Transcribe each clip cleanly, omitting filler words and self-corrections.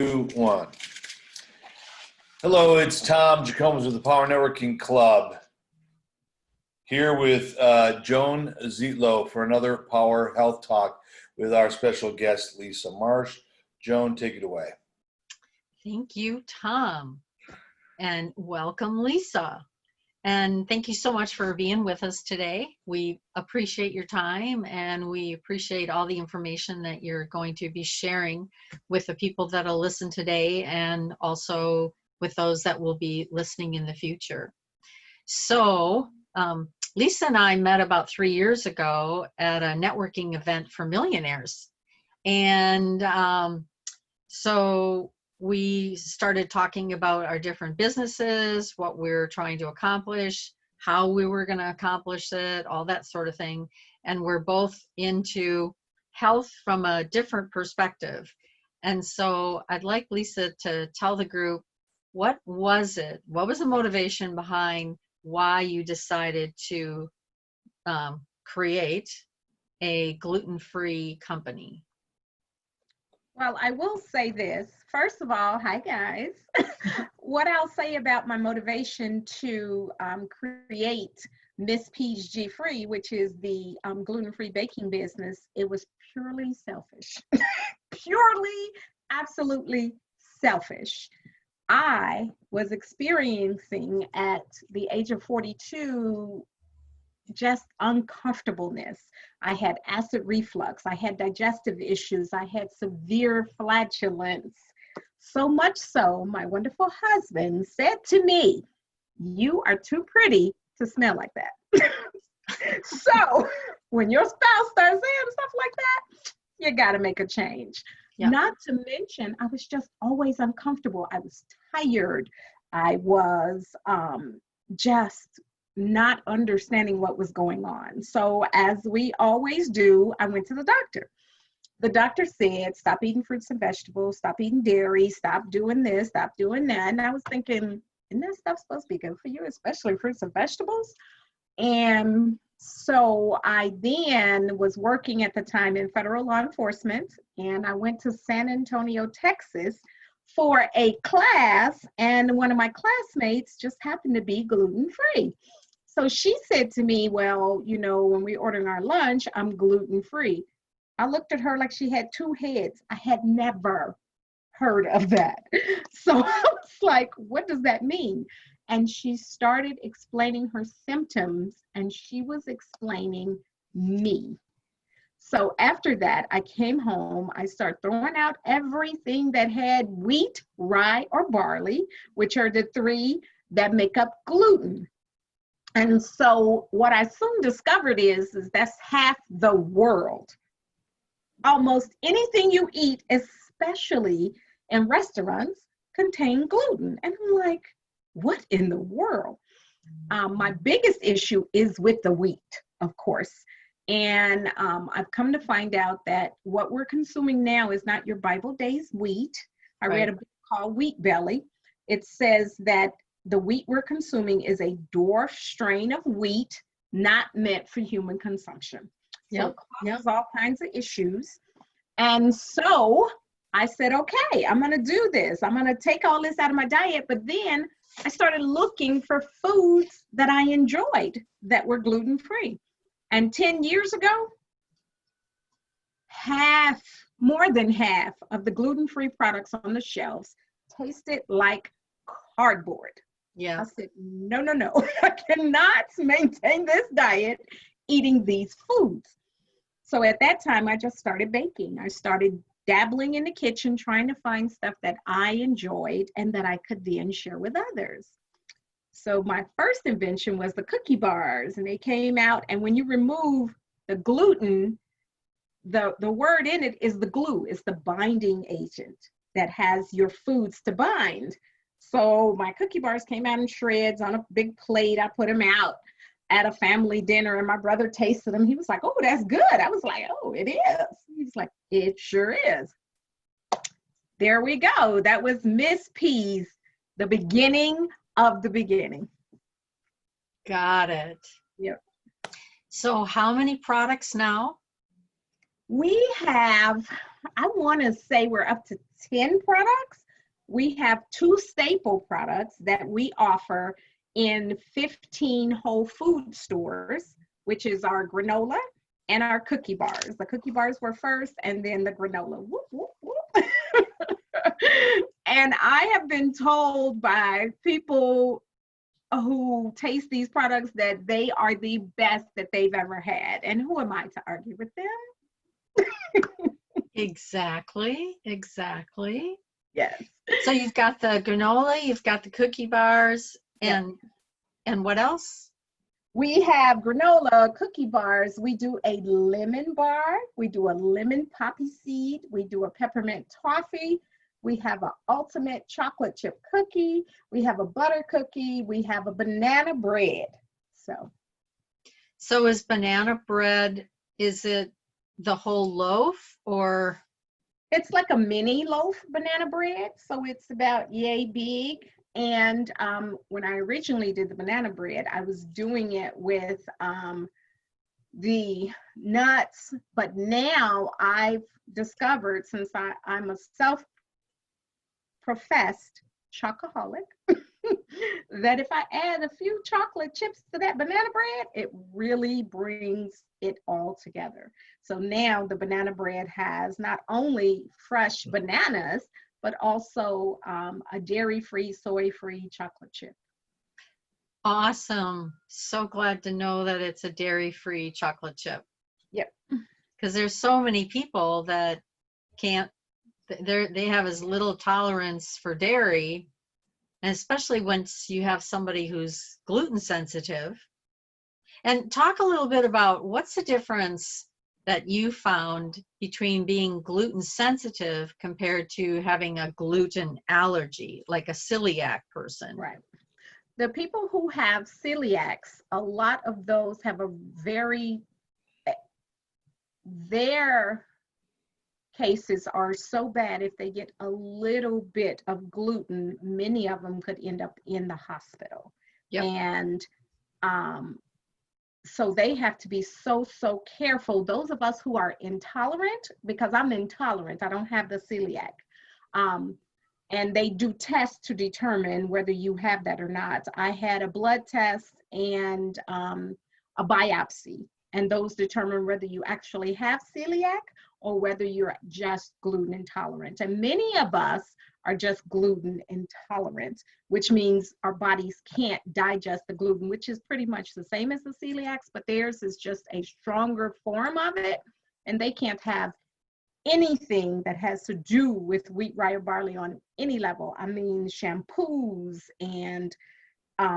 2, 1. Hello, it's Tom Jacobs with the Power Networking Club. Here with Joan Zietlow for another Power Health Talk with our special guest, Lisa Marsh. Joan, take it away. Thank you, Tom. And welcome, Lisa. And thank you so much for being with us today. We appreciate your time and we appreciate all the information that you're going to be sharing with the people that'll listen today and also with those that will be listening in the future. So Lisa and I met about 3 years ago at a networking event for millionaires. And so we started talking about our different businesses, what we're trying to accomplish, how we were going to accomplish it, all that sort of thing. And we're both into health from a different perspective. And so I'd like Lisa to tell the group, what was it? What was the motivation behind why you decided to create a gluten-free company? Well, I will say this. First of all, hi guys. What I'll say about my motivation to create Miss P's G-Free, which is the gluten-free baking business, it was purely selfish. Purely, absolutely selfish. I was experiencing at the age of 42 just uncomfortableness. I had acid reflux, I had digestive issues, I had severe flatulence. So much so, my wonderful husband said to me, "You are too pretty to smell like that." So when your spouse starts saying stuff like that, you got to make a change. Yeah. Not to mention, I was just always uncomfortable. I was tired. I was just not understanding what was going on. So as we always do, I went to the doctor. The doctor said, stop eating fruits and vegetables, stop eating dairy, stop doing this, stop doing that. And I was thinking, isn't that stuff supposed to be good for you, especially fruits and vegetables? And so I then was working at the time in federal law enforcement, and I went to San Antonio, Texas for a class, and one of my classmates just happened to be gluten-free. So she said to me, well, you know, when we ordered our lunch, I'm gluten-free. I looked at her like she had two heads. I had never heard of that. So I was like, what does that mean? And she started explaining her symptoms, and she was explaining me. So after that, I came home, I started throwing out everything that had wheat, rye, or barley, which are the three that make up gluten. And so what I soon discovered is that's half the world. Almost anything you eat, especially in restaurants, contain gluten. And I'm like, what in the world? My biggest issue is with the wheat, of course. And I've come to find out that what we're consuming now is not your Bible days wheat. I read a book called Wheat Belly. It says that the wheat we're consuming is a dwarf strain of wheat, not meant for human consumption. So it causes all kinds of issues. And so I said, okay, I'm going to do this. I'm going to take all this out of my diet. But then I started looking for foods that I enjoyed that were gluten-free. And 10 years ago, more than half of the gluten-free products on the shelves tasted like cardboard. Yeah. I said, no, I cannot maintain this diet eating these foods. So at that time, I just started baking. I started dabbling in the kitchen, trying to find stuff that I enjoyed and that I could then share with others. So my first invention was the cookie bars, and they came out, and when you remove the gluten, the word in it is the glue. It's the binding agent that has your foods to bind. So my cookie bars came out in shreds on a big plate. I put them out at a family dinner, and my brother tasted them. He was like, oh, that's good. I was like, oh, it is. He's like, it sure is. There we go. That was Miss P's, the beginning of the beginning. Got it. Yep. So how many products now? We have, I want to say we're up to 10 products, we have 2 staple products that we offer in 15 Whole Food stores, which is our granola and our cookie bars. The cookie bars were first and then the granola. Whoop, whoop, whoop. And I have been told by people who taste these products that they are the best that they've ever had. And who am I to argue with them? Exactly. Yes. So you've got the granola, you've got the cookie bars, Yep. and what else? We have granola, cookie bars. We do a lemon bar. We do a lemon poppy seed. We do a peppermint toffee. We have an ultimate chocolate chip cookie. We have a butter cookie. We have a banana bread. So is banana bread, is it the whole loaf or? It's like a mini loaf banana bread. So it's about yay big. And when I originally did the banana bread, I was doing it with the nuts. But now I've discovered, since I'm a self-professed chocoholic, that if I add a few chocolate chips to that banana bread, it really brings it all together. So now the banana bread has not only fresh bananas, but also a dairy-free, soy-free chocolate chip. Awesome. So glad to know that it's a dairy-free chocolate chip. Yep. Because there's so many people that can't, they have as little tolerance for dairy, and especially once you have somebody who's gluten sensitive. And talk a little bit about what's the difference that you found between being gluten sensitive compared to having a gluten allergy, like a celiac person. Right. The people who have celiacs, a lot of those have a their cases are so bad. If they get a little bit of gluten, many of them could end up in the hospital. Yep. And so they have to be so careful. Those of us who are intolerant, because I'm intolerant, I don't have the celiac. And they do tests to determine whether you have that or not. I had a blood test and a biopsy, and those determine whether you actually have celiac or whether you're just gluten intolerant. And many of us are just gluten intolerant, which means our bodies can't digest the gluten, which is pretty much the same as the celiacs, but theirs is just a stronger form of it, and they can't have anything that has to do with wheat, rye, or barley on any level. I mean, shampoos and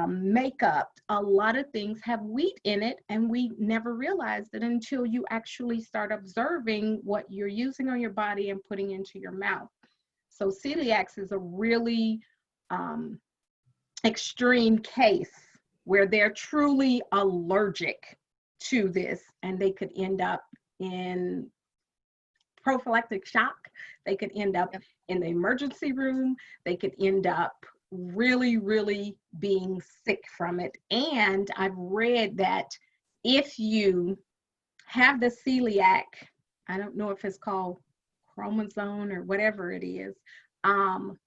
makeup, a lot of things have wheat in it, and we never realized it until you actually start observing what you're using on your body and putting into your mouth. So celiacs is a really extreme case where they're truly allergic to this, and they could end up in prophylactic shock. They could end up in the emergency room. They could end up really being sick from it. And I've read that if you have the celiac, I don't know if it's called chromosome or whatever it is, and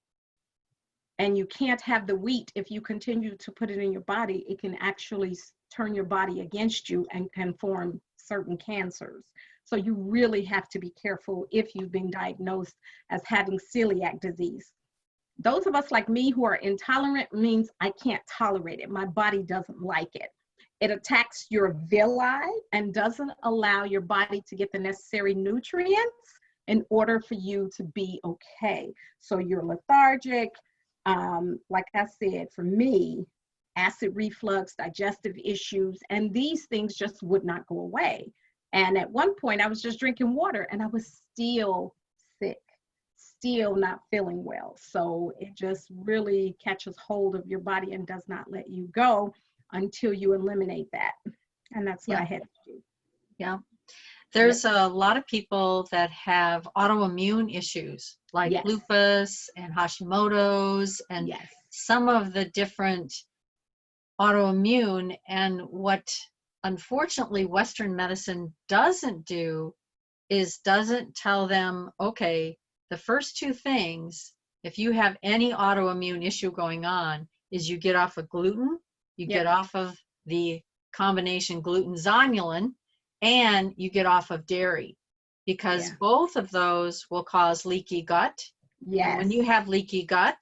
you can't have the wheat, if you continue to put it in your body, it can actually turn your body against you and can form certain cancers. So you really have to be careful if you've been diagnosed as having celiac disease. Those of us like me who are intolerant means I can't tolerate it. My body doesn't like it. It attacks your villi and doesn't allow your body to get the necessary nutrients in order for you to be okay. So you're lethargic. Like I said, for me, acid reflux, digestive issues, and these things just would not go away. And at one point I was just drinking water and I was still sick, still not feeling well. So it just really catches hold of your body and does not let you go until you eliminate that. And that's what I had to do. Yeah. There's a lot of people that have autoimmune issues like lupus and Hashimoto's and some of the different autoimmune. And what unfortunately Western medicine doesn't do is doesn't tell them, okay, the first two things, if you have any autoimmune issue going on, is you get off of gluten, you get off of the combination gluten zonulin, and you get off of dairy, because both of those will cause leaky gut. And when you have leaky gut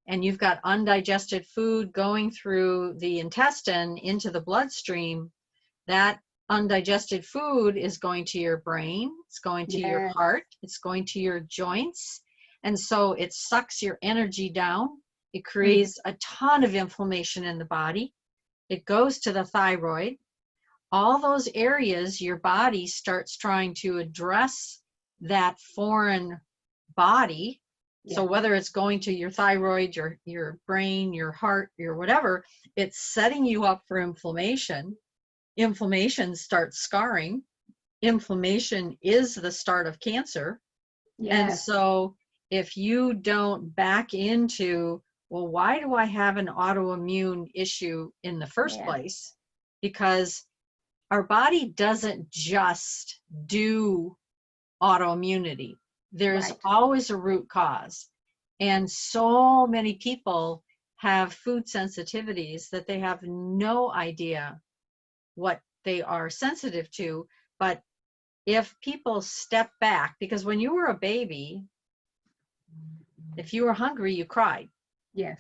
and you've got undigested food going through the intestine into the bloodstream, that undigested food is going to your brain, it's going to your heart, it's going to your joints. And so it sucks your energy down. It creates a ton of inflammation in the body. It goes to the thyroid. All those areas, your body starts trying to address that foreign body. So whether it's going to your thyroid, your brain, your heart, your whatever, it's setting you up for inflammation. Inflammation starts scarring. Inflammation is the start of cancer. And so if you don't back into, well, why do I have an autoimmune issue in the first place? Because our body doesn't just do autoimmunity. There's always a root cause. And so many people have food sensitivities that they have no idea what they are sensitive to. But if people step back, because when you were a baby, if you were hungry, you cried. Yes.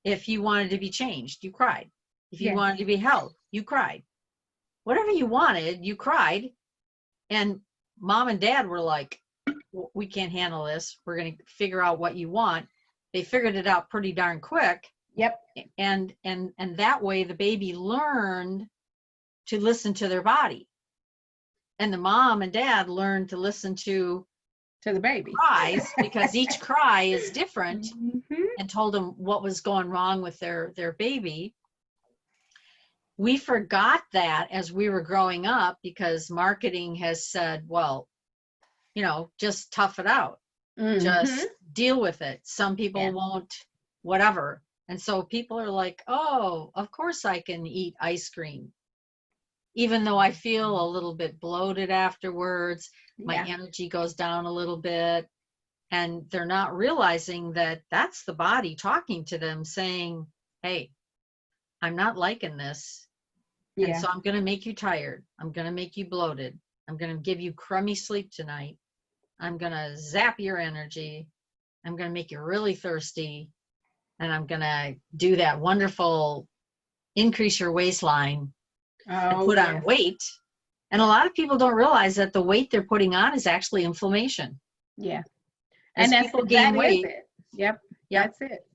If you wanted to be changed, you cried. If you wanted to be held, you cried. Whatever you wanted, you cried. And mom and dad were like, we can't handle this. We're going to figure out what you want. They figured it out pretty darn quick. Yep. And that way the baby learned to listen to their body. And the mom and dad learned to listen to the baby cries, because each cry is different, and told them what was going wrong with their baby. We forgot that as we were growing up, because marketing has said, well, you know, just tough it out, just deal with it. Some people won't, whatever. And so people are like, oh, of course I can eat ice cream, even though I feel a little bit bloated afterwards. My energy goes down a little bit, and they're not realizing that that's the body talking to them saying, hey, I'm not liking this. And so I'm going to make you tired. I'm going to make you bloated. I'm going to give you crummy sleep tonight. I'm going to zap your energy. I'm going to make you really thirsty. And I'm going to do that wonderful increase your waistline and put on weight. And a lot of people don't realize that the weight they're putting on is actually inflammation. Yeah. As And people gain weight. Yep. That's it.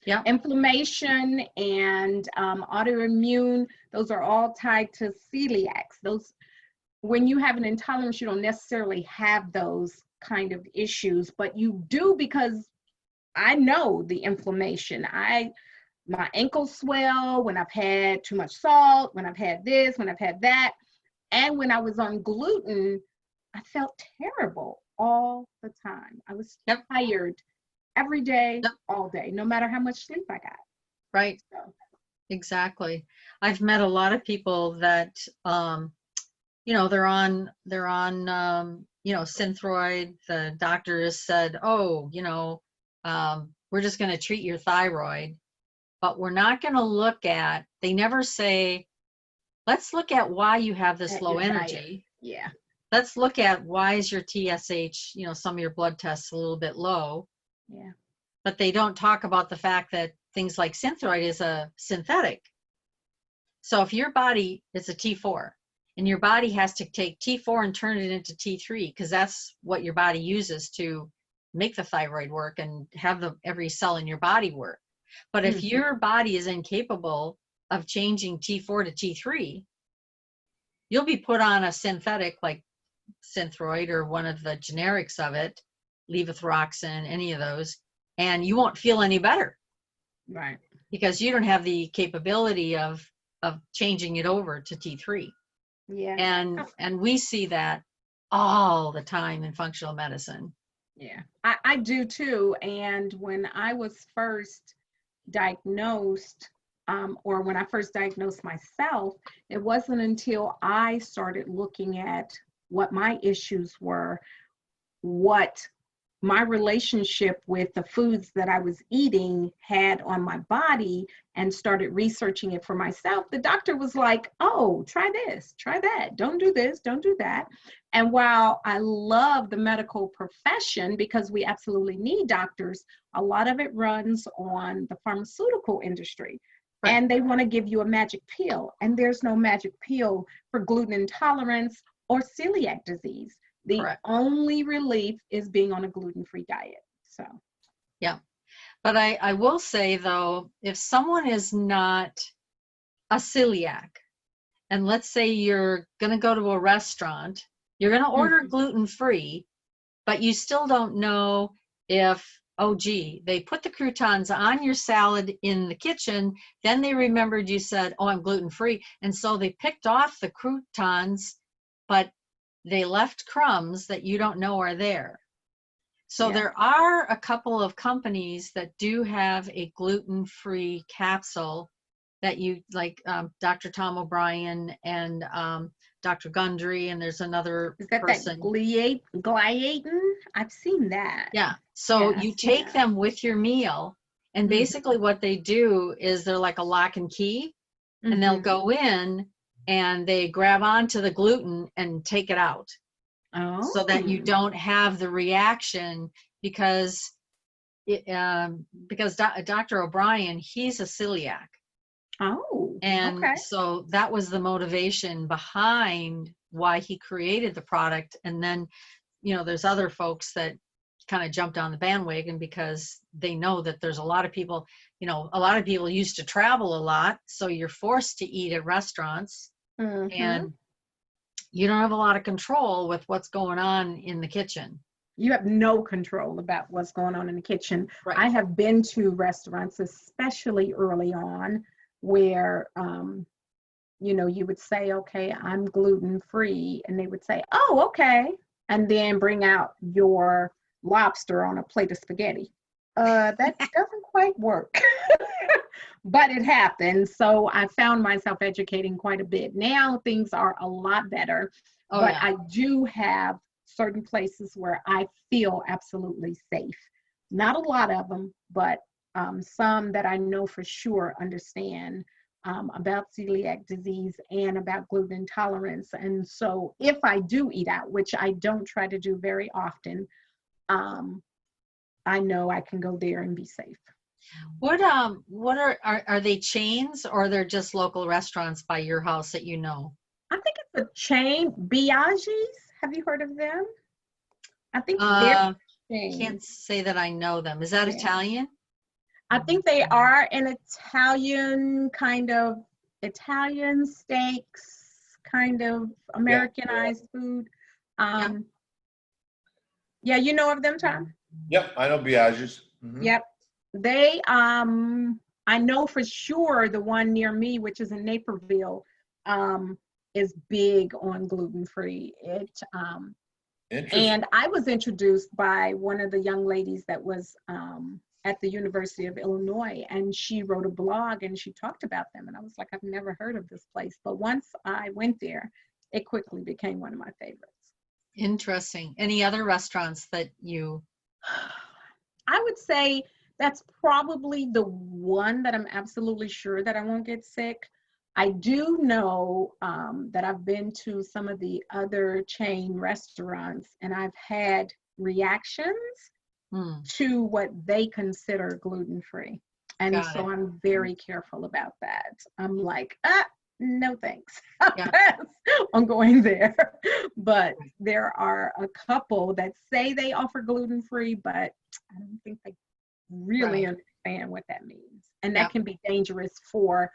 Yeah. Inflammation and autoimmune, those are all tied to celiacs. Those, when you have an intolerance, you don't necessarily have those kind of issues, but you do, because I know the inflammation. My ankles swell when I've had too much salt, when I've had this, when I've had that. And when I was on gluten, I felt terrible all the time. I was tired every day, all day, no matter how much sleep I got. Right. So. Exactly. I've met a lot of people that, you know, they're on, you know, Synthroid. The doctor has said, oh, you know, we're just going to treat your thyroid, but we're not going to look at, they never say, let's look at why you have this low energy. Yeah. Let's look at why is your TSH, you know, some of your blood tests a little bit low. Yeah. But they don't talk about the fact that things like Synthroid is a synthetic. So if your body is a T4 and your body has to take T4 and turn it into T3, because that's what your body uses to make the thyroid work and have every cell in your body work. But if your body is incapable of changing T4 to T3, you'll be put on a synthetic like Synthroid or one of the generics of it, levothyroxine, any of those, and you won't feel any better. Right. Because you don't have the capability of changing it over to T3. Yeah. And we see that all the time in functional medicine. Yeah, I do too. And when I was first diagnosed, or when I first diagnosed myself, it wasn't until I started looking at what my issues were, what my relationship with the foods that I was eating had on my body and started researching it for myself, the doctor was like, oh, try this, try that. Don't do this, don't do that. And while I love the medical profession because we absolutely need doctors, a lot of it runs on the pharmaceutical industry. Right. And they want to give you a magic pill. And there's no magic pill for gluten intolerance or celiac disease. The Correct. only relief is being on a gluten-free diet. So, Yeah. But I will say, though, if someone is not a celiac, and let's say you're going to go to a restaurant, you're going to order gluten-free, but you still don't know if, oh, gee, they put the croutons on your salad in the kitchen, then they remembered you said, oh, I'm gluten-free, and so they picked off the croutons, but they left crumbs that you don't know are there. So Yeah. there are a couple of companies that do have a gluten-free capsule that you like, Dr. Tom O'Brien and Dr. Gundry, and there's another is that person. that gliadin? I've seen that. Yeah. So Yeah, you I've seen take that. them with your meal, and basically what they do is they're like a lock and key, and they'll go in and they grab onto the gluten and take it out. Oh. So that you don't have the reaction because Dr. O'Brien, he's a celiac. Oh, And okay. so that was the motivation behind why he created the product. And then, there's other folks that kind of jumped on the bandwagon because they know that there's a lot of people, a lot of people used to travel a lot. So you're forced to eat at restaurants and you don't have a lot of control with what's going on in the kitchen. You have no control about what's going on in the kitchen. Right. I have been to restaurants, especially early on, where you would say, okay, I'm gluten free, and they would say, oh, okay, and then bring out your lobster on a plate of spaghetti. That doesn't quite work. But it happened. So I found myself educating quite a bit. Now things are a lot better, but yeah. I do have certain places where I feel absolutely safe. Not a lot of them, but some that I know for sure understand about celiac disease and about gluten intolerance. And so if I do eat out, which I don't try to do very often, I know I can go there and be safe. What are they chains, or they're just local restaurants by your house that you know? I think it's a chain. Biaggi's. Have you heard of them? I think they're chains. Can't say that I know them. Is that Italian? I think they are an Italian steaks, kind of Americanized food. Yeah, you know of them, Tom? Yep, I know Biaggi's. Yep. They, I know for sure the one near me, which is in Naperville, is big on gluten-free. And I was introduced by one of the young ladies that was at the University of Illinois, and she wrote a blog and she talked about them. And I was like, I've never heard of this place. But once I went there, it quickly became one of my favorites. Interesting. Any other restaurants that you? I would say that's probably the one that I'm absolutely sure that I won't get sick. I do know that I've been to some of the other chain restaurants and I've had reactions to what they consider gluten-free. And so I'm very careful about that. I'm like, no thanks. I'm going there. But there are a couple that say they offer gluten-free, but I don't think they really understand what that means. And that can be dangerous for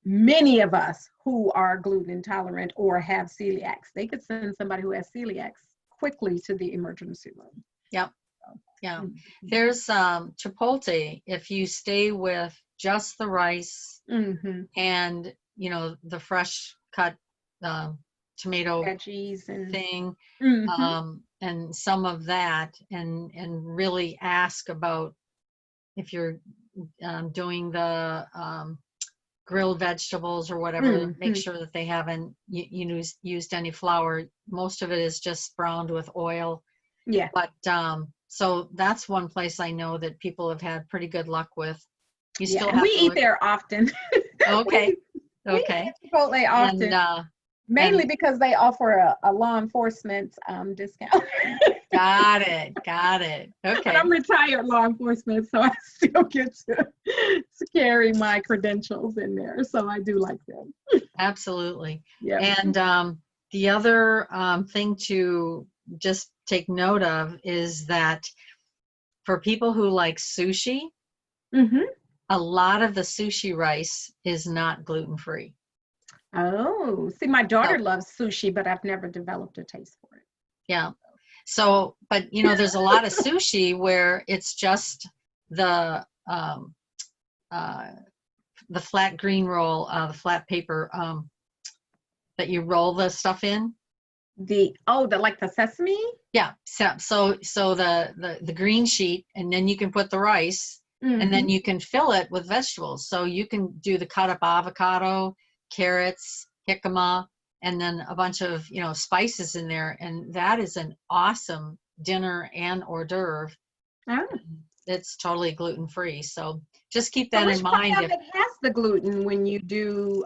many of us who are gluten intolerant or have celiacs. They could send somebody who has celiacs quickly to the emergency room. Yep. Yeah. There's Chipotle. If you stay with just the rice and the fresh cut tomato veggies and thing, and some of that, and really ask about if you're doing the grilled vegetables or whatever, make sure that they haven't used any flour. Most of it is just browned with oil. Yeah. But so that's one place I know that people have had pretty good luck with. You Yeah. still And have we to eat look. there often. Okay. We Okay. eat at Chipotle often. And Mainly and because they offer a law enforcement discount. got it. Got it. And Okay. I'm retired law enforcement, so I still get to carry my credentials in there. So I do like them. Absolutely. Yeah. And the other thing to just take note of is that for people who like sushi, Mm-hmm. a lot of the sushi rice is not gluten-free. Oh, see, my daughter So, loves sushi, but I've never developed a taste for it. yeah. So, but you know, there's a lot of sushi where it's just the the flat green roll, the flat paper that you roll the stuff in. The like the sesame? Yeah. So the green sheet, and then you can put the rice, and then Mm-hmm. you can fill it with vegetables. So you can do the cut up avocado, carrots, jicama, and then a bunch of, you know, spices in there, and that is an awesome dinner and hors d'oeuvre. Oh. It's totally gluten free. So just keep So that which in part mind. of If it has the gluten when you do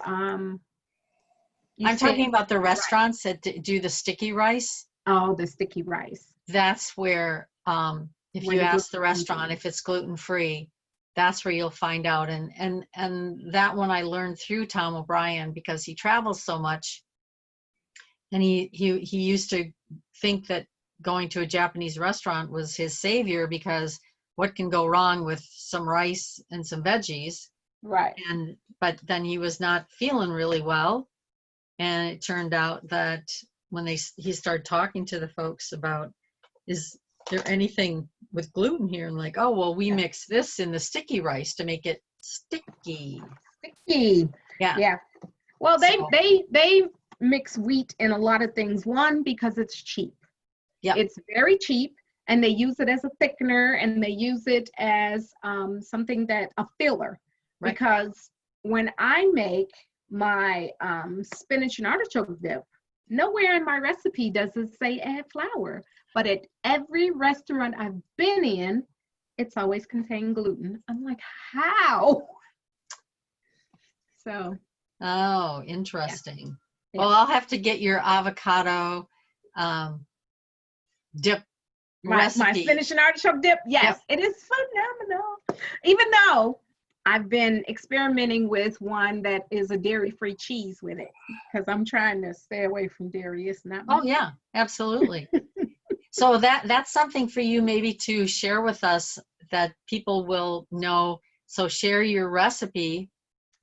you I'm said talking about the rice. restaurants that do the sticky rice, Oh, the sticky rice. that's where if Where you the ask the gluten comes restaurant in. if it's gluten free, that's where you'll find out. And that one I learned through Tom O'Brien, because he travels so much, and he used to think that going to a Japanese restaurant was his savior, because what can go wrong with some rice and some veggies? Right. And but then he was not feeling really well, and it turned out that when he started talking to the folks about, is there anything with gluten here, and like, oh well, we Yeah. mix this in the sticky rice to make it sticky. Sticky. Yeah. Yeah. Well, So, they mix wheat in a lot of things. One, because it's cheap. Yep. It's very cheap, and they use it as a thickener, and they use it as something that a filler. Right. Because when I make my spinach and artichoke dip, nowhere in my recipe does it say add flour. But at every restaurant I've been in, it's always contained gluten. I'm like, how? So, oh, interesting. Yeah. Well, I'll have to get your avocado dip my recipe. spinach and artichoke dip, yes, It is phenomenal. Even though I've been experimenting with one that is a dairy-free cheese with it, because I'm trying to stay away from dairy. It's not my Oh yeah, absolutely. So that's something for you maybe to share with us that people will know. So share your recipe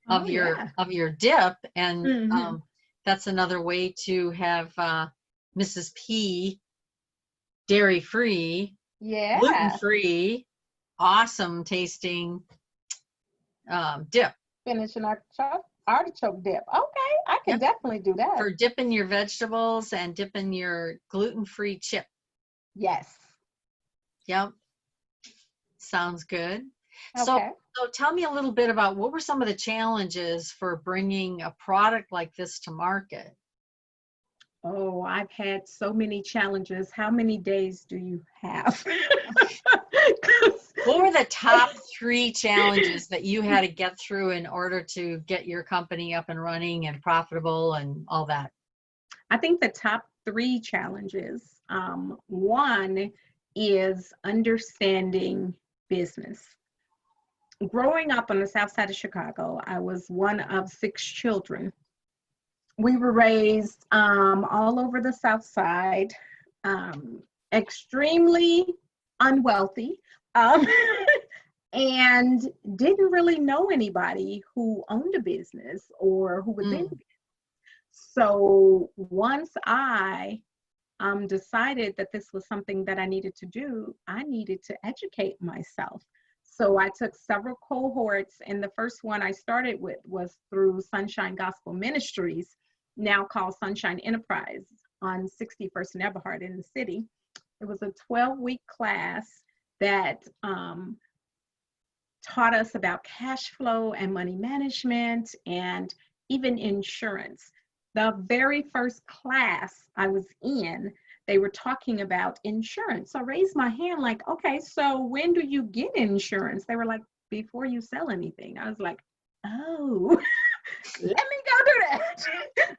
of your dip, and Mhm. that's another way to have Mrs. P dairy free, gluten Yeah, free, awesome tasting dip. spinach and artichoke dip. Okay, I can Yep. definitely do that. For dipping your vegetables and dipping your gluten free chip. Yes. Yep. Sounds good. Okay. So tell me a little bit about what were some of the challenges for bringing a product like this to market? Oh, I've had so many challenges. How many days do you have? What were the top 3 challenges that you had to get through in order to get your company up and running and profitable and all that? I think the top 3 challenges. One is understanding business. Growing up on the south side of Chicago, I was one of 6 children. We were raised all over the south side, extremely unwealthy, and didn't really know anybody who owned a business or who was in business. So once I decided that this was something that I needed to do, I needed to educate myself. So I took several cohorts, and the first one I started with was through Sunshine Gospel Ministries, now called Sunshine Enterprise, on 61st and Eberhard in the city. It was a 12-week class that taught us about cash flow and money management and even insurance. The very first class I was in, they were talking about insurance. So I raised my hand like, okay, so when do you get insurance? They were like, before you sell anything. I was like, oh, let me go do that.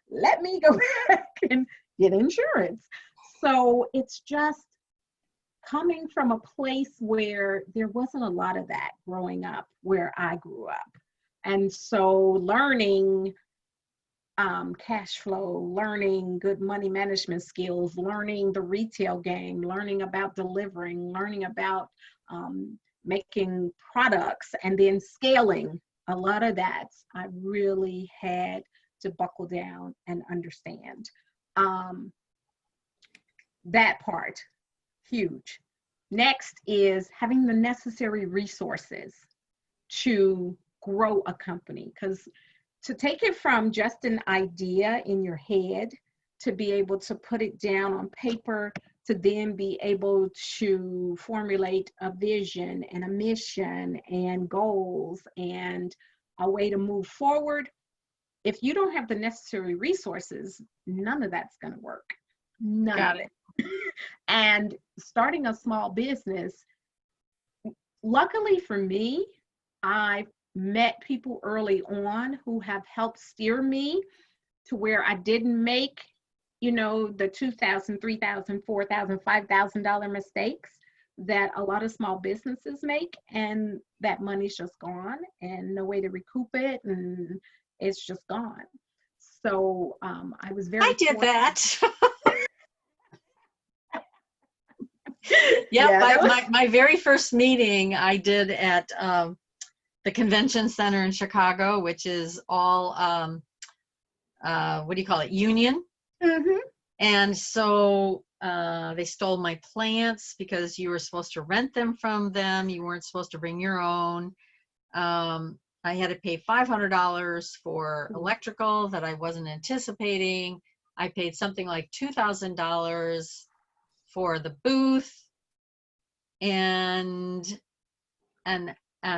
Let me go back and get insurance. So it's just coming from a place where there wasn't a lot of that growing up where I grew up. And so learning cash flow, learning good money management skills, learning the retail game, learning about delivering, learning about making products, and then scaling. A lot of that I really had to buckle down and understand. That part, huge. Next is having the necessary resources to grow a company, because to take it from just an idea in your head to be able to put it down on paper, to then be able to formulate a vision and a mission and goals and a way to move forward. If you don't have the necessary resources, none of that's going to work. None of it. And starting a small business, luckily for me, I met people early on who have helped steer me to where I didn't make, the $2,000, $3,000, $4,000, $5,000 mistakes that a lot of small businesses make, and that money's just gone and no way to recoup it, and it's just gone. So I was very. I did fortunate. that. Yeah, my very first meeting I did at the convention center in Chicago, which is all what do you call it, union. Mm-hmm. And so they stole my plants because you were supposed to rent them from them. You weren't supposed to bring your own. I had to pay $500 for electrical that I wasn't anticipating. I paid something like $2,000 for the booth and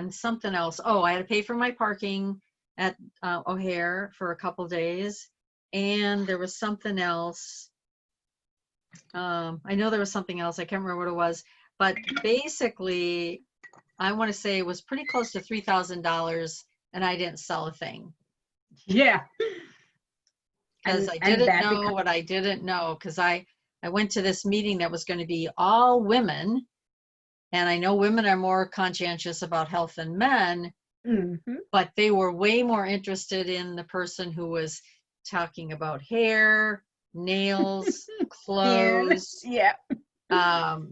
something else. Oh, I had to pay for my parking at O'Hare for a couple days, and there was something else. I know there was something else. I can't remember what it was, but basically, I want to say it was pretty close to $3,000, and I didn't sell a thing. Yeah. Because I didn't know what I didn't know, because I went to this meeting that was going to be all women, and I know women are more conscientious about health than men, but they were way more interested in the person who was talking about hair, nails, clothes, makeup, all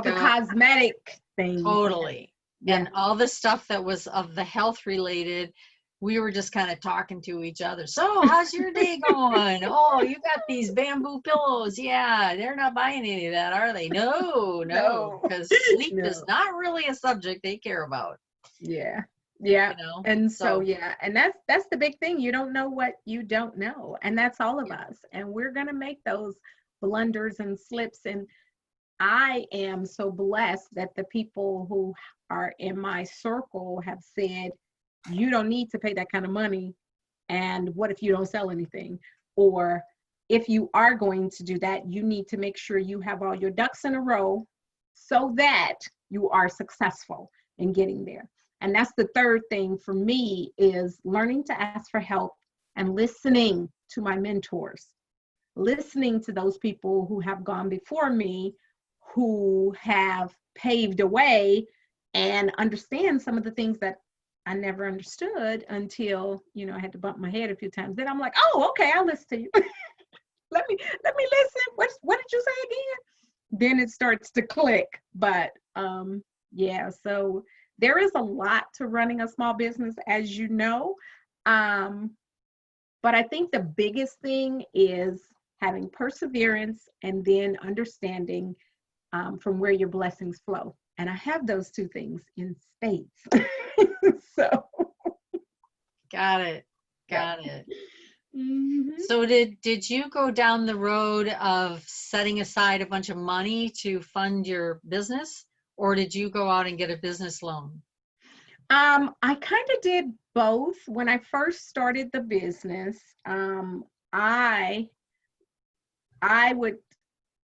the cosmetic things. Totally. Yeah. And all the stuff that was of the health related, we were just kind of talking to each other. So how's your day going? Oh, you got these bamboo pillows. Yeah, they're not buying any of that, are they? No, because sleep is not really a subject they care about. Yeah. And so and that's the big thing. You don't know what you don't know, and that's all of us, and we're gonna make those blunders and slips. And I am so blessed that the people who are in my circle have said, you don't need to pay that kind of money, and what if you don't sell anything? Or if you are going to do that, you need to make sure you have all your ducks in a row so that you are successful in getting there. And that's the third thing for me, is learning to ask for help and listening to my mentors, listening to those people who have gone before me, who have paved a way, and understand some of the things that I never understood until, I had to bump my head a few times. Then I'm like, oh, okay, I'll listen to you. let me listen. What did you say again? Then it starts to click. But so there is a lot to running a small business, as you know. But I think the biggest thing is having perseverance and then understanding from where your blessings flow. And I have those two things in spades. So. Got it. Mm-hmm. So did you go down the road of setting aside a bunch of money to fund your business, or did you go out and get a business loan? I kind of did both. When I first started the business, I would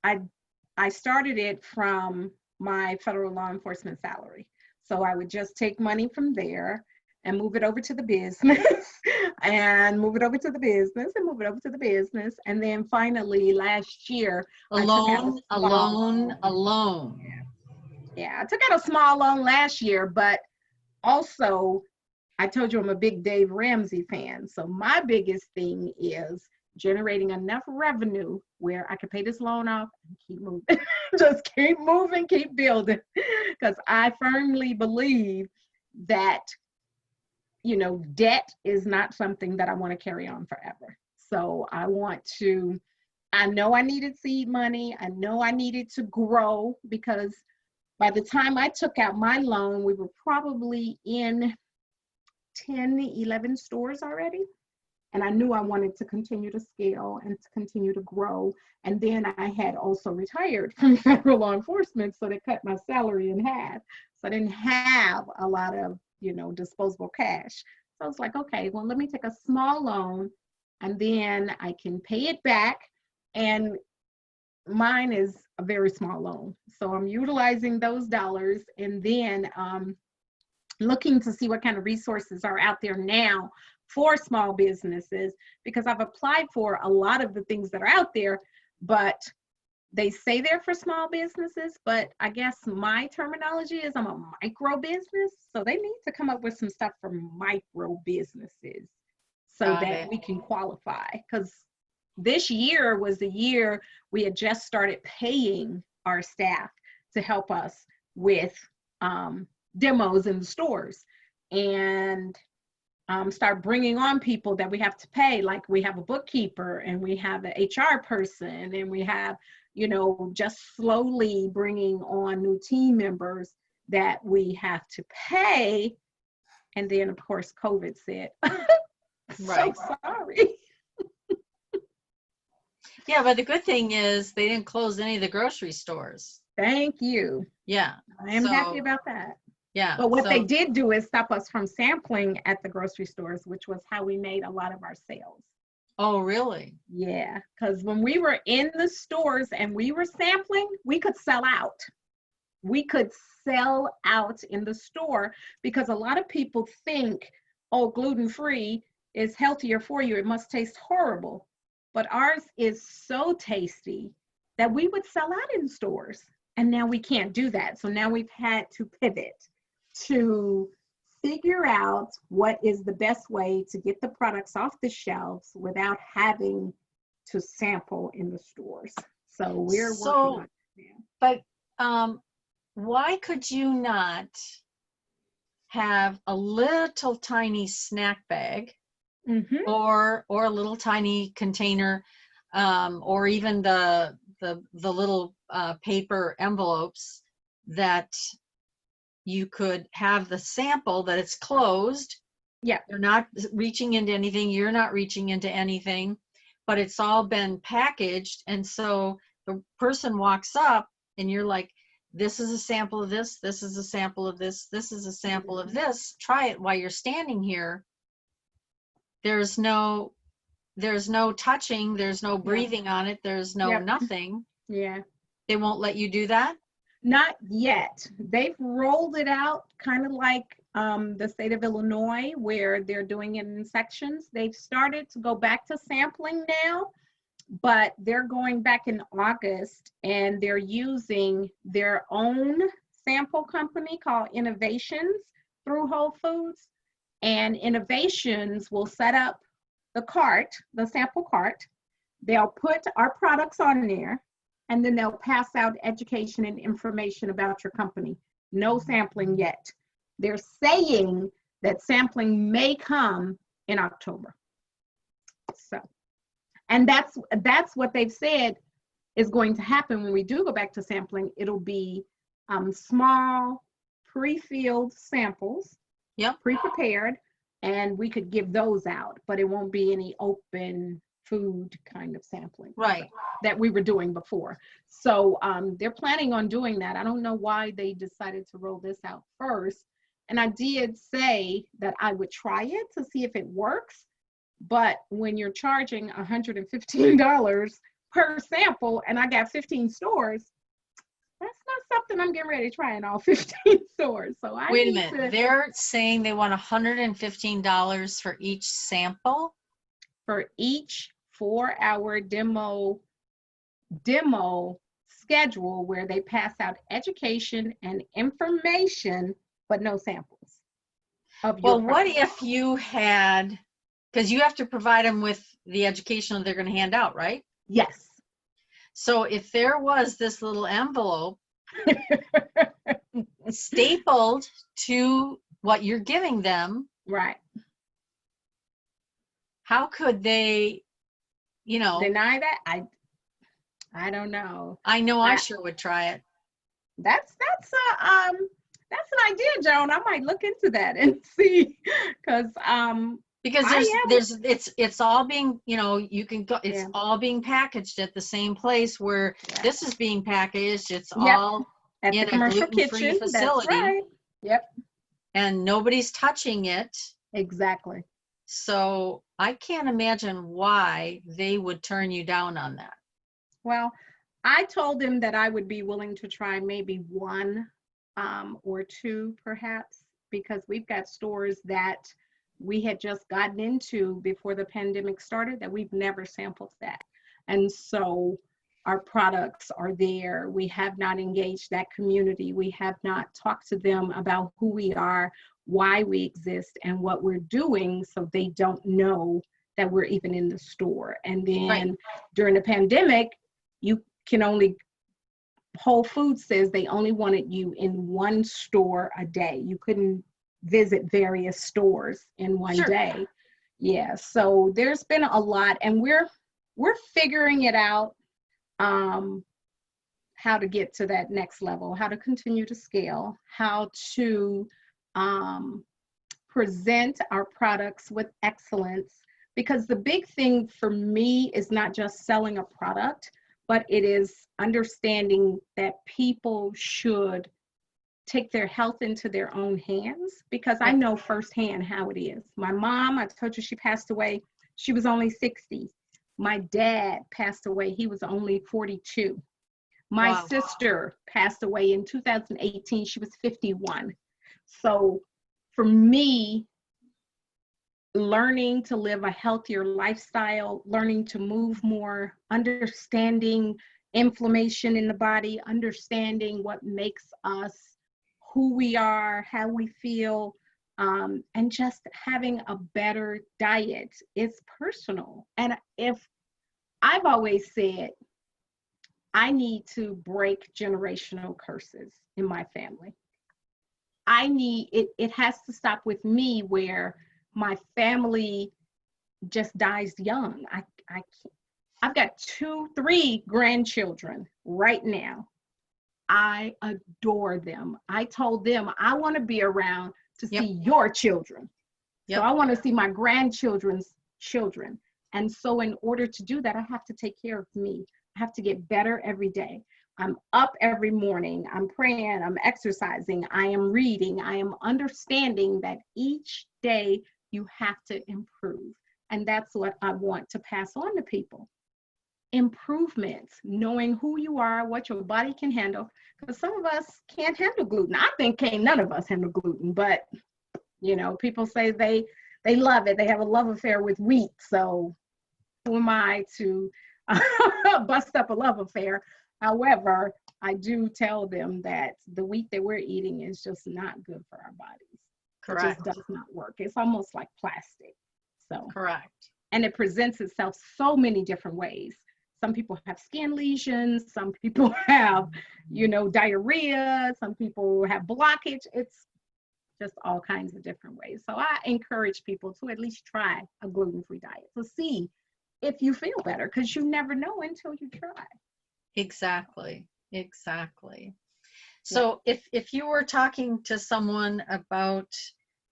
I started it from my federal law enforcement salary. So I would just take money from there and move it over to the business and move it over to the business and move it over to the business. And then finally last year, I took out a small alone. Yeah, I took out a small loan last year, but also I told you I'm a big Dave Ramsey fan. So my biggest thing is generating enough revenue where I can pay this loan off and keep moving. Just keep moving, keep building. Because I firmly believe that, you know, debt is not something that I want to carry on forever. So I know I needed seed money. I know I needed to grow, because by the time I took out my loan, we were probably in 10, 11 stores already. And I knew I wanted to continue to scale and to continue to grow. And then I had also retired from federal law enforcement, so they cut my salary in half. So I didn't have a lot of, you know, disposable cash. So I was like, okay, well, let me take a small loan and then I can pay it back. And mine is a very small loan. So I'm utilizing those dollars and then looking to see what kind of resources are out there now for small businesses, because I've applied for a lot of the things that are out there, but they say they're for small businesses, but I guess my terminology is I'm a micro business. So they need to come up with some stuff for micro businesses so that we can qualify. Because this year was the year we had just started paying our staff to help us with demos in the stores, and start bringing on people that we have to pay. Like we have a bookkeeper and we have an HR person, and we have, you know, just slowly bringing on new team members that we have to pay. And then of course, COVID said, Right. so sorry. Yeah, but the good thing is they didn't close any of the grocery stores. Thank you. Yeah. I am happy about that. Yeah. But what they did do is stop us from sampling at the grocery stores, which was how we made a lot of our sales. Oh, really? Yeah, because when we were in the stores and we were sampling, we could sell out. We could sell out in the store, because a lot of people think, oh, gluten-free is healthier for you. It must taste horrible. But ours is so tasty that we would sell out in stores. And now we can't do that. So now we've had to pivot to figure out what is the best way to get the products off the shelves without having to sample in the stores. So we're working on it now. But why could you not have a little tiny snack bag, or a little tiny container, or even the little paper envelopes that you could have the sample that it's closed. Yeah. You're not reaching into anything. You're not reaching into anything, but it's all been packaged. And so the person walks up and you're like, this is a sample of this. This is a sample of this. This is a sample of this. Try it while you're standing here. There's no touching. There's no breathing on it. There's no nothing. Yeah. They won't let you do that? Not yet. They've rolled it out kind of like the state of Illinois, where they're doing it in sections. They've started to go back to sampling now, but they're going back in August, and they're using their own sample company called Innovations through Whole Foods. And Innovations will set up the cart, the sample cart. They'll put our products on there, and then they'll pass out education and information about your company. No sampling yet. They're saying that sampling may come in October. So, and that's what they've said is going to happen when we do go back to sampling. It'll be small, pre-filled samples, pre-prepared, and we could give those out, but it won't be any open food kind of sampling, right, that we were doing before. So they're planning on doing that. I don't know why they decided to roll this out first. And I did say that I would try it to see if it works. But when you're charging $115 per sample and I got 15 stores, that's not something I'm getting ready to try in all 15 stores. So I Wait a need minute. to, They're saying they want $115 for each sample? for each 4-hour demo schedule where they pass out education and information, but no samples of your Well, what product. if you had, because you have to provide them with the education that they're going to hand out, right? Yes. So if there was this little envelope stapled to what you're giving them, Right. how could they, you know, Deny that? I don't know. I know I That- sure would try it. That's an idea, Joan. I might look into that and see, because Because it's all being, you know, you can go, it's Yeah. all being packaged at the same place where Yeah. this is being packaged. It's Yep. all at in the a commercial gluten-free kitchen, facility. that's right. Yep, And nobody's touching it. exactly. So I can't imagine why they would turn you down on that. Well, I told them that I would be willing to try maybe one or two perhaps, because we've got stores that we had just gotten into before the pandemic started that we've never sampled that. And so our products are there. We have not engaged that community. We have not talked to them about who we are, why we exist, and what we're doing, so they don't know that we're even in the store. And then Right. during the pandemic, you can only, Whole Foods says they only wanted you in one store a day. You couldn't visit various stores in one Sure. day. Yeah, so there's been a lot, and we're figuring it out, how to get to that next level, how to continue to scale, how to present our products with excellence. Because the big thing for me is not just selling a product, but it is understanding that people should take their health into their own hands, because I know firsthand how it is. My mom, I told you she passed away, she was only 60. My dad passed away, he was only 42. My Wow. sister passed away in 2018, she was 51. So for me, learning to live a healthier lifestyle, learning to move more, understanding inflammation in the body, understanding what makes us who we are, how we feel, and just having a better diet is personal. And if I've always said, I need to break generational curses in my family. I need it, it has to stop with me where my family just dies young. I've got 3 grandchildren right now. I adore them. I told them I want to be around to Yep. see your children. Yep. So I want to see my grandchildren's children. And so in order to do that, I have to take care of me. I have to get better every day. I'm up every morning. I'm praying. I'm exercising. I am reading. I am understanding that each day you have to improve. And that's what I want to pass on to people. Improvements, knowing who you are, what your body can handle. Because some of us can't handle gluten. I think none of us handle gluten, but you know, people say they love it. They have a love affair with wheat. So who am I to bust up a love affair? However, I do tell them that the wheat that we're eating is just not good for our bodies. Correct. It just does not work. It's almost like plastic. So, Correct. and it presents itself so many different ways. Some people have skin lesions. Some people have, you know, diarrhea. Some people have blockage. It's just all kinds of different ways. So I encourage people to at least try a gluten-free diet to see if you feel better, because you never know until you try. Exactly. Exactly. So if you were talking to someone about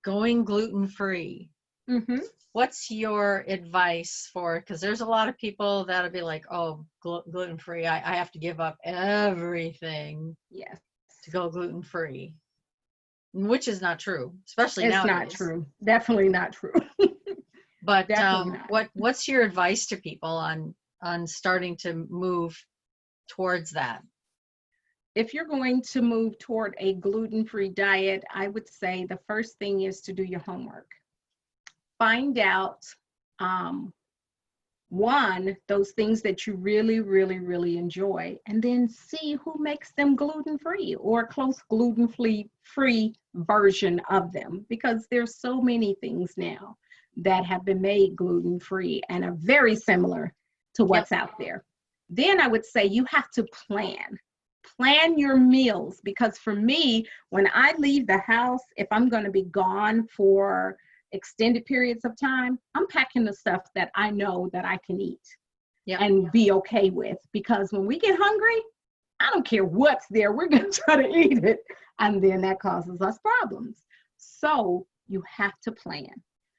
going gluten-free, Mm-hmm. what's your advice for, because there's a lot of people that'll be like, oh, gluten-free, I have to give up everything Yes. to go gluten-free, which is not true, especially It's nowadays. not true. Definitely not true. But Definitely not. what's your advice to people on on starting to move towards that? If you're going to move toward a gluten-free diet, I would say the first thing is to do your homework. Find out, one, those things that you really, really, really enjoy, and then see who makes them gluten-free or a close gluten-free version of them, because there's so many things now that have been made gluten-free and are very similar to what's out there. Then I would say you have to plan your meals, because for me, when I leave the house, if I'm going to be gone for extended periods of time, I'm packing the stuff that I know that I can eat and be okay with, because when we get hungry, I don't care what's there, we're going to try to eat it, and then that causes us problems. So you have to plan.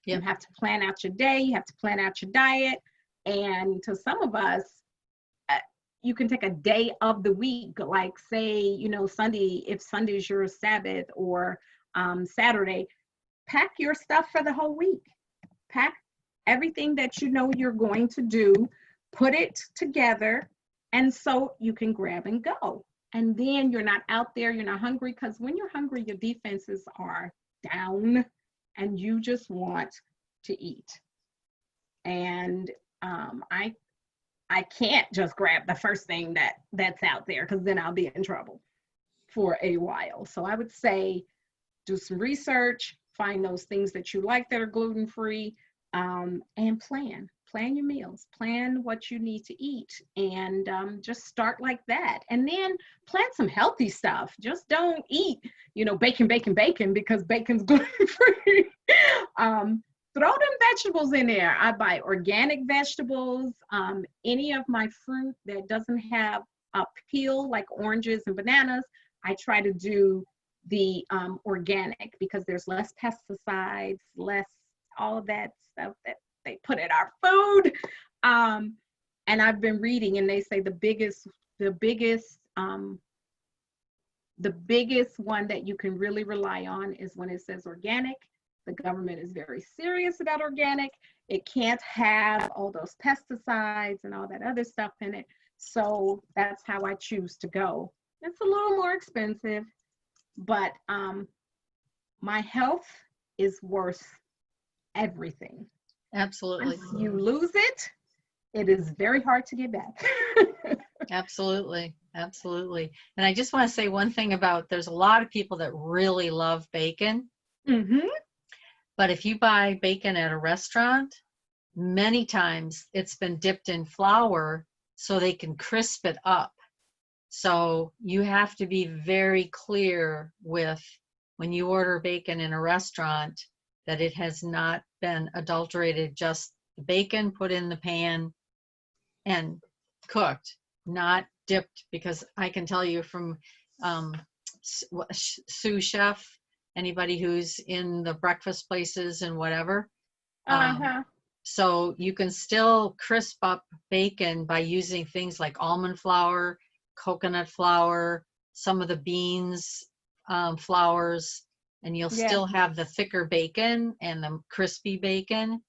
You have to plan out your day, you have to plan out your diet, and to some of us, you can take a day of the week, like say, you know, Sunday, if Sunday is your Sabbath, or Saturday, pack your stuff for the whole week. Pack everything that you know you're going to do, put it together, and so you can grab and go. And then you're not out there, you're not hungry, because when you're hungry, your defenses are down and you just want to eat. And I can't just grab the first thing that's out there, because then I'll be in trouble for a while. So I would say do some research, find those things that you like that are gluten-free, and plan your meals, plan what you need to eat, and just start like that. And then plan some healthy stuff. Just don't eat, you know, bacon, because bacon's gluten-free. Throw them vegetables in there. I buy organic vegetables. Any of my fruit that doesn't have a peel, like oranges and bananas, I try to do the organic, because there's less pesticides, less all of that stuff that they put in our food. And I've been reading, and they say the biggest one that you can really rely on is when it says organic. The government is very serious about organic. It can't have all those pesticides and all that other stuff in it. So that's how I choose to go. It's a little more expensive, but my health is worth everything. Absolutely. Once you lose it, it is very hard to get back. Absolutely. Absolutely. And I just want to say one thing about, there's a lot of people that really love bacon. Mm-hmm. But if you buy bacon at a restaurant, many times it's been dipped in flour so they can crisp it up. So you have to be very clear with, when you order bacon in a restaurant, that it has not been adulterated, just the bacon put in the pan and cooked, not dipped, because I can tell you from sous chef, anybody who's in the breakfast places and whatever. So you can still crisp up bacon by using things like almond flour, coconut flour, some of the beans flours, and you'll still have the thicker bacon and the crispy bacon,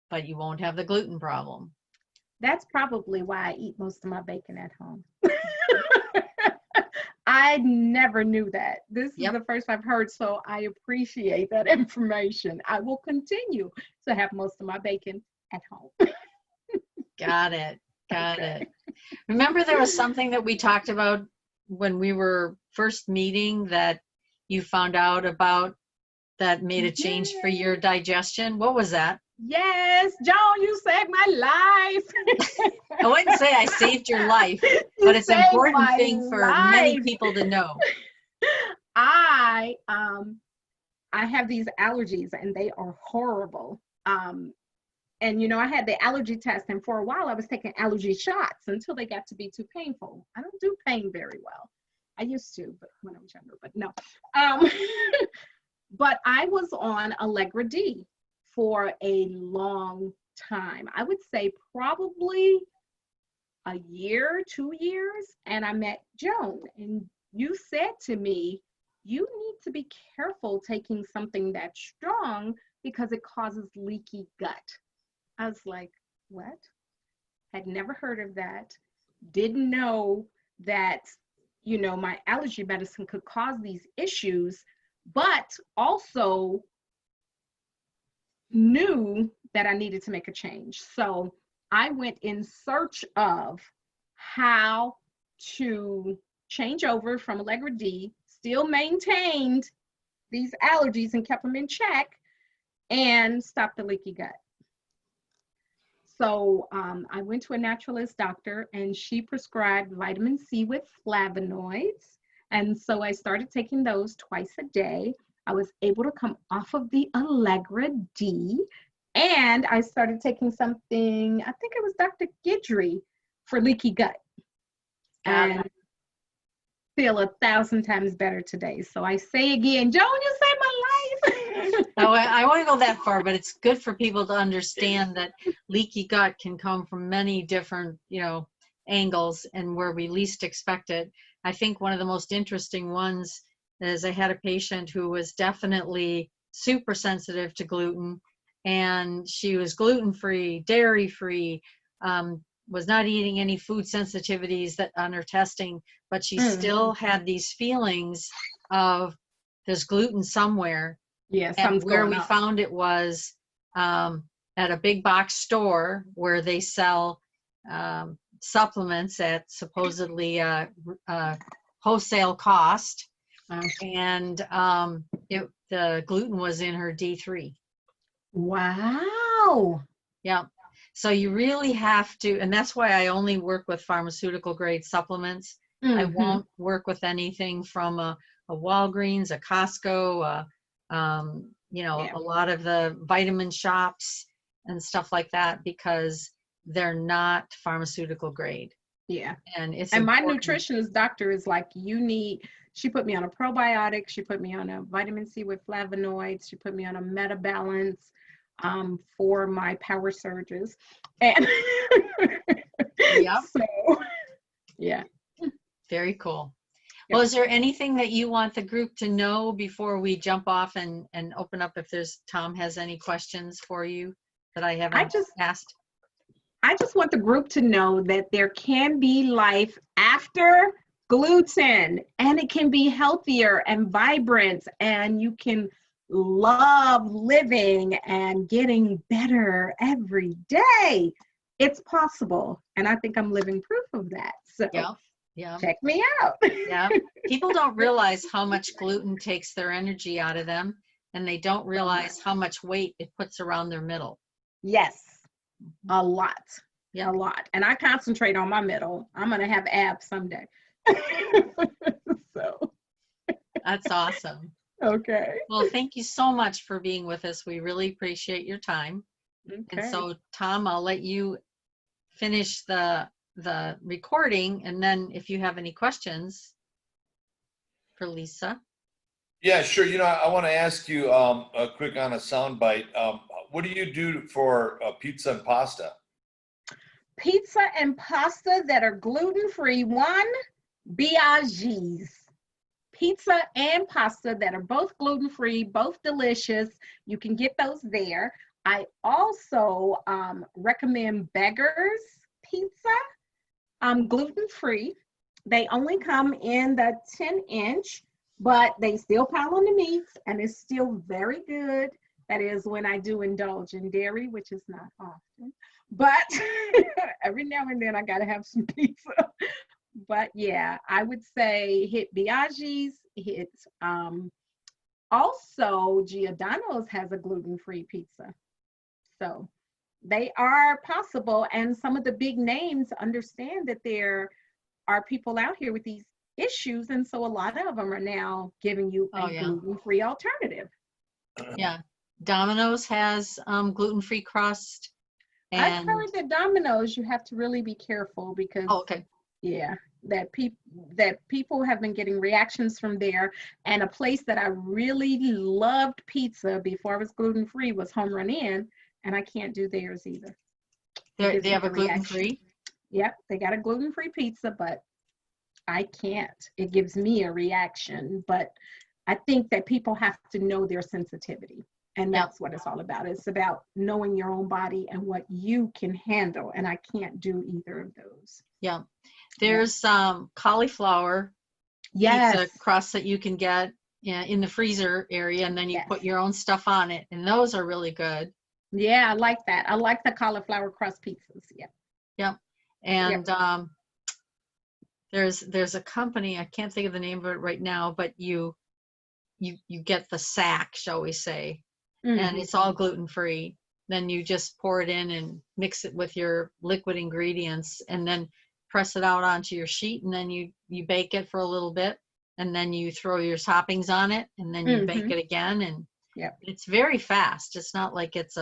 but you won't have the gluten problem. That's probably why I eat most of my bacon at home. I never knew that. This is the first I've heard, so I appreciate that information. I will continue to have most of my bacon at home. Got it. Got it. Remember, there was something that we talked about when we were first meeting that you found out about that made a change for your digestion? What was that? Yes, Joan, you saved my life. I wouldn't say I saved your life, but it's an important thing for many people to know. I have these allergies, and they are horrible. And, you know, I had the allergy test, and for a while I was taking allergy shots until they got to be too painful. I don't do pain very well. I used to, but when I was younger, but no. But I was on Allegra D for a long time. I would say probably a year, 2 years, and I met Joan, and you said to me, you need to be careful taking something that strong because it causes leaky gut. I was like, what? had never heard of that, didn't know that, my allergy medicine could cause these issues, but also knew that I needed to make a change. So I went in search of how to change over from Allegra D, still maintained these allergies and kept them in check, and stop the leaky gut. So I went to a naturalist doctor, and she prescribed vitamin C with flavonoids. And so I started taking those twice a day. I was able to come off of the Allegra D, and I started taking something, I think it was Dr. Guidry, for leaky gut. And feel 1,000 times better today. So I say again, Joan, you saved my life. I won't go that far, but it's good for people to understand that leaky gut can come from many different, angles and where we least expect it. I think one of the most interesting ones is I had a patient who was definitely super sensitive to gluten, and she was gluten-free, dairy-free, was not eating any food sensitivities that on her testing, but she still had these feelings of there's gluten somewhere. Yeah, and where we up. found it was at a big box store where they sell supplements at supposedly wholesale cost, and the gluten was in her D3. Wow. Yeah. So you really have to, and that's why I only work with pharmaceutical grade supplements. I won't work with anything from a Walgreens, a Costco, a lot of the vitamin shops and stuff like that, because they're not pharmaceutical grade. Yeah. And it's my important. nutritionist doctor is like, she put me on a probiotic, she put me on a vitamin C with flavonoids, she put me on a Meta Balance for my power surges. And Yep. So, yeah. Very cool. Yep. Well, is there anything that you want the group to know before we jump off and open up, if Tom has any questions for you that I haven't asked? I just want the group to know that there can be life after gluten, and it can be healthier and vibrant, and you can love living and getting better every day. It's possible. And I think I'm living proof of that. So yeah. Check me out. Yeah. People don't realize how much gluten takes their energy out of them, and they don't realize how much weight it puts around their middle. Yes, a lot. Yeah. A lot. And I concentrate on my middle. I'm going to have abs someday. So. That's awesome. Okay. Well, thank you so much for being with us. We really appreciate your time. Okay. And so, Tom, I'll let you finish the recording, and then if you have any questions for Lisa. Yeah, sure. I want to ask you a quick on a soundbite. What do you do for pizza and pasta? Pizza and pasta that are gluten-free. One, Biaggi's. Pizza and pasta that are both gluten-free, both delicious. You can get those there. I also recommend Beggar's Pizza, gluten-free. They only come in the 10-inch, but they still pile on the meats, and it's still very good. That is when I do indulge in dairy, which is not often. But every now and then I got to have some pizza. But yeah, I would say hit Biaggi's, hit also Giordano's has a gluten-free pizza. So they are possible, and some of the big names understand that there are people out here with these issues, and so a lot of them are now giving you a gluten-free alternative. Yeah, Domino's has gluten-free crust. And I've heard that Domino's, you have to really be careful because that people have been getting reactions from there. And a place that I really loved pizza before I was gluten-free was Home Run Inn, and I can't do theirs either. They have a gluten-free? Yep, they got a gluten-free pizza, but I can't. It gives me a reaction, but I think that people have to know their sensitivity. And Yeah. that's what it's all about. It's about knowing your own body and what you can handle. And I can't do either of those. Yeah. There's cauliflower Yes. pizza crust that you can get in the freezer area, and then you Yes. put your own stuff on it, and those are really good. Yeah, I like that. I like the cauliflower crust pizzas. Yeah. Yep. And there's a company, I can't think of the name of it right now, but you get the sack, shall we say, and it's all gluten-free. Then you just pour it in and mix it with your liquid ingredients, and then press it out onto your sheet, and then you bake it for a little bit, and then you throw your toppings on it, and then you bake it again, and it's very fast. It's not like it's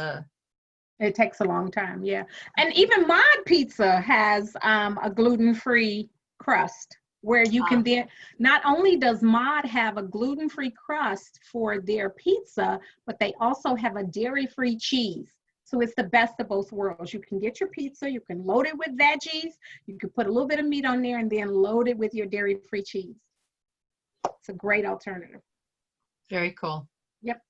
it takes a long time. Yeah. And even Mod Pizza has a gluten-free crust where you can then, not only does Mod have a gluten-free crust for their pizza, but they also have a dairy-free cheese. So it's the best of both worlds. You can get your pizza, you can load it with veggies, you can put a little bit of meat on there, and then load it with your dairy-free cheese. It's a great alternative. very cool. Yep.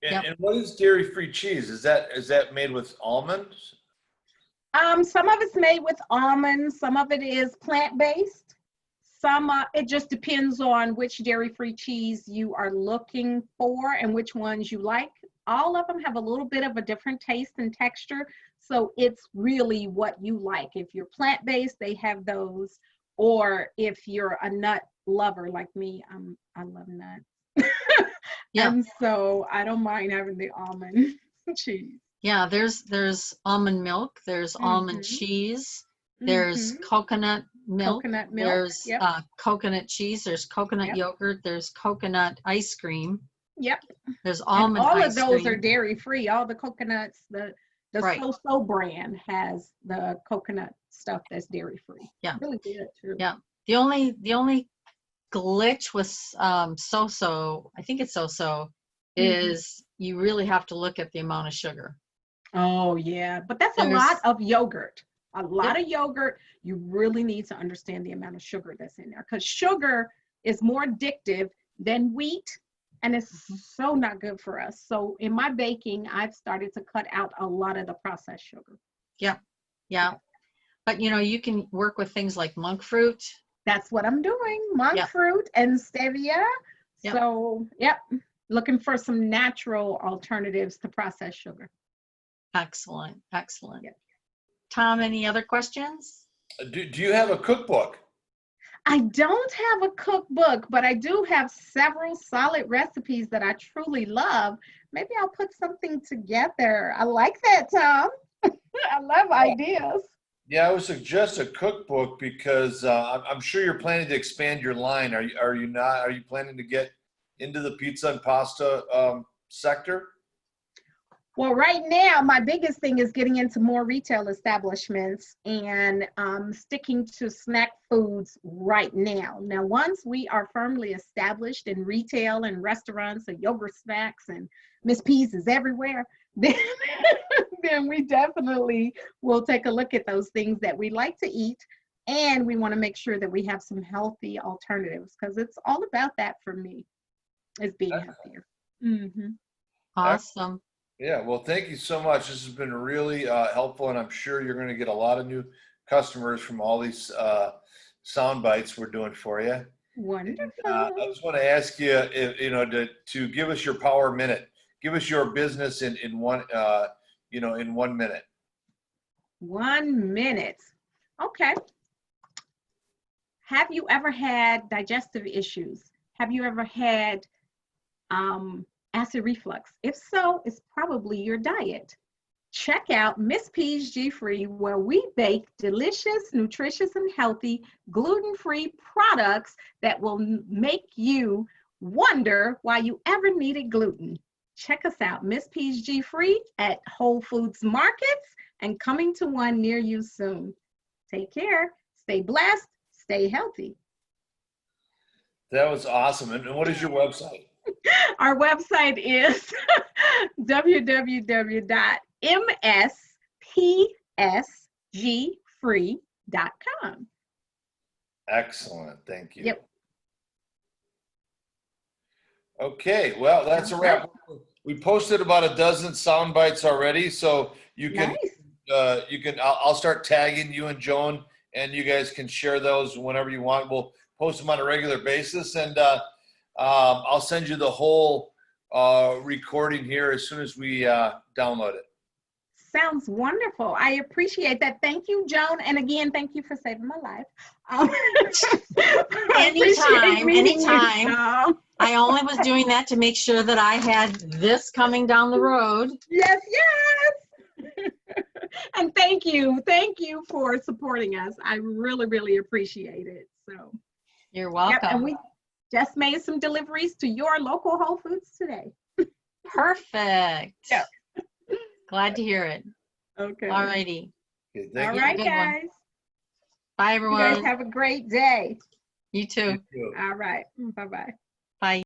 And what is dairy-free cheese? Is that made with almonds? Some of it's made with almonds, some of it is plant-based. Some, it just depends on which dairy-free cheese you are looking for and which ones you like. All of them have a little bit of a different taste and texture, so it's really what you like. If you're plant-based, they have those, or if you're a nut lover like me, I love nuts. And so I don't mind having the almond cheese. Yeah, there's almond milk, there's almond cheese, there's coconut milk, there's coconut cheese, there's coconut yogurt, there's coconut ice cream. Yep. There's almond and all ice of those cream. are dairy free. All the coconuts, the So brand has the coconut stuff that's dairy free. Yeah. Really good too. Yeah. The only glitch with So-So, I think it's So-So, is you really have to look at the amount of sugar. Oh yeah, but that's a lot of yogurt. A lot of yogurt. You really need to understand the amount of sugar that's in there, because sugar is more addictive than wheat, and it's so not good for us. So in my baking, I've started to cut out a lot of the processed sugar. Yeah. But you can work with things like monk fruit. That's what I'm doing. Monk fruit and stevia. Yep. So, looking for some natural alternatives to processed sugar. Excellent. Yep. Tom, any other questions? Do you have a cookbook? I don't have a cookbook, but I do have several solid recipes that I truly love. Maybe I'll put something together. I like that, Tom. I love ideas. Yeah, I would suggest a cookbook because I'm sure you're planning to expand your line. Are you not? Are you planning to get into the pizza and pasta sector? Well, right now, my biggest thing is getting into more retail establishments and sticking to snack foods right now. Now, once we are firmly established in retail and restaurants and yogurt snacks and Miss P's is everywhere, then we definitely will take a look at those things that we like to eat. And we want to make sure that we have some healthy alternatives, because it's all about that for me, is being healthier. Awesome. Yeah, well, thank you so much. This has been really helpful, and I'm sure you're going to get a lot of new customers from all these sound bites we're doing for you. Wonderful. And, I just want to ask you, to give us your power minute. Give us your business in one, in 1 minute. 1 minute. Okay. Have you ever had digestive issues? Have you ever had acid reflux? If so, it's probably your diet. Check out Miss P's G-Free, where we bake delicious, nutritious, and healthy gluten-free products that will make you wonder why you ever needed gluten. Check us out, Miss P's G-Free, at Whole Foods Markets and coming to one near you soon. Take care, stay blessed, stay healthy. That was awesome. And what is your website? Our website is www.mspsgfree.com. Excellent. Thank you. Yep. Okay. Well, that's a wrap. We posted about a dozen sound bites already, so you can Nice. I'll start tagging you and Joan, and you guys can share those whenever you want. We'll post them on a regular basis, and I'll send you the whole recording here as soon as we download it. Sounds wonderful. I appreciate that. Thank you, Joan. And again, thank you for saving my life. I appreciate Anytime, meeting you, anytime. Joan. I only was doing that to make sure that I had this coming down the road. Yes, yes. And thank you. Thank you for supporting us. I really, really appreciate it. So, You're yep, welcome. and we just made some deliveries to your local Whole Foods today. Perfect. Yep. Glad to hear it. Okay. All righty. Okay, All thank you. right, Good one. guys. Bye, You everyone. guys have a great day. You too. You too. All right. Bye-bye. Bye.